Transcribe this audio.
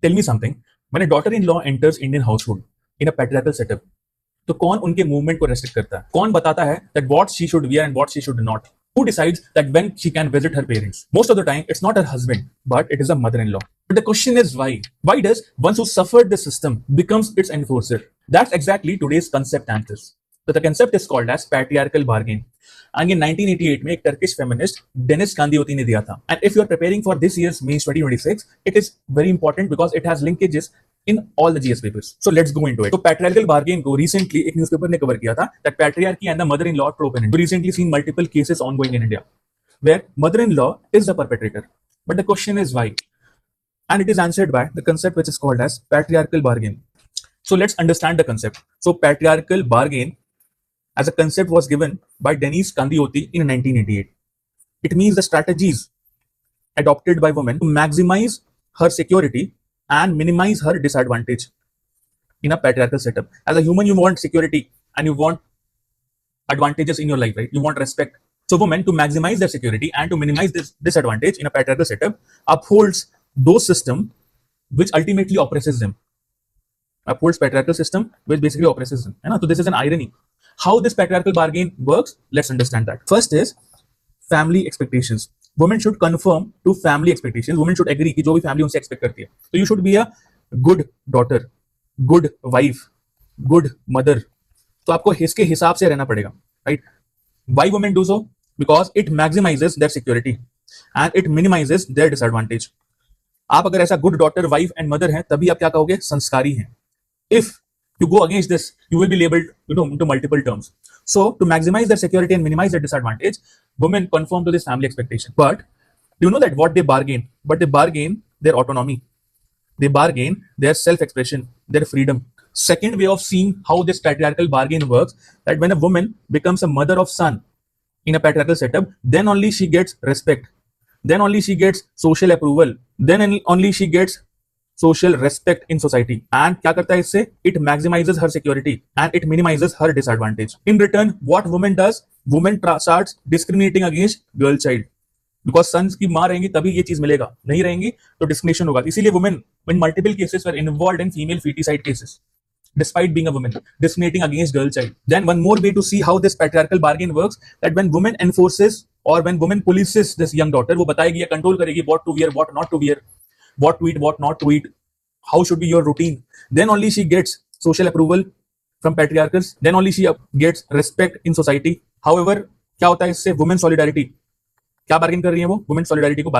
Tell me something. When a daughter-in-law enters Indian household in a patriarchal setup, तो कौन उनके movement को restrict करता है? कौन बताता है that what she should wear and what she should not? Who decides that when she can visit her parents? Most of the time, it's not her husband, but it is a mother-in-law. But the question is why? Why does one who suffered the system becomes its enforcer? That's exactly today's concept answers. So the concept is called as patriarchal bargain. And in 1988 में एक Turkish feminist Dennis कांदियोती ने दिया था. And if you are preparing for this year's Mains 2026, it is very important because it has linkages in all the GS papers. So let's go into it. So patriarchal bargain को recently एक newspaper ने cover किया था that patriarchy and the mother-in-law trope in India. We recently seen multiple cases ongoing in India where mother-in-law is the perpetrator. But the question is why? And it is answered by the concept which is called as patriarchal bargain. So let's understand the concept. So patriarchal bargain as a concept was given by Denis Kandioti in 1988. It means the strategies adopted by women to maximize her security and minimize her disadvantage in a patriarchal setup. As a human, you want security and you want advantages in your life, right? You want respect. So women, to maximize their security and to minimize this disadvantage in a patriarchal setup, upholds those systems which ultimately oppresses them. Upholds patriarchal system which basically oppresses them. So this is an irony. How this patriarchal bargain works, let's understand that. First is family expectations. Women should conform to family expectations. Women should agree कि जो भी family उनसे expect करती है. So you should be a good daughter, good wife, good mother. तो आपको इसके हिसाब से रहना पड़ेगा, right? Why women do so? Because it maximizes their security and it minimizes their disadvantage. आप अगर ऐसा good daughter, wife and mother हैं, तभी आप क्या कहोगे? संस्कारी हैं. If you go against this, you will be labeled, into multiple terms. So to maximize their security and minimize their disadvantage, women conform to this family expectation. But do you know that what they bargain? But they bargain their autonomy. They bargain their self-expression, their freedom. Second way of seeing how this patriarchal bargain works, that when a woman becomes a mother of son in a patriarchal setup, then only she gets respect. Then only she gets social approval. Then only she gets social respect in society. And क्या करता है इससे? It maximizes her security and it minimizes her disadvantage. In return, what woman does? Woman starts discriminating against girl child. Because sons की माँ रहेंगी तभी ये चीज मिलेगा, नहीं रहेंगी तो discrimination होगा. इसीलिए women in multiple cases were involved in female feticide cases, despite being a woman, discriminating against girl child. Then one more way to see how this patriarchal bargain works, that when woman enforces or when woman polices this young daughter, वो बताएगी या control करेगी what to wear, what not to wear, what to eat, what not to eat, how should be your routine. Then only she gets social approval from patriarchals. Then only she gets respect in society. However, क्या होता है इससे? Women solidarity. क्या bargain कर रही है वो? Women solidarity को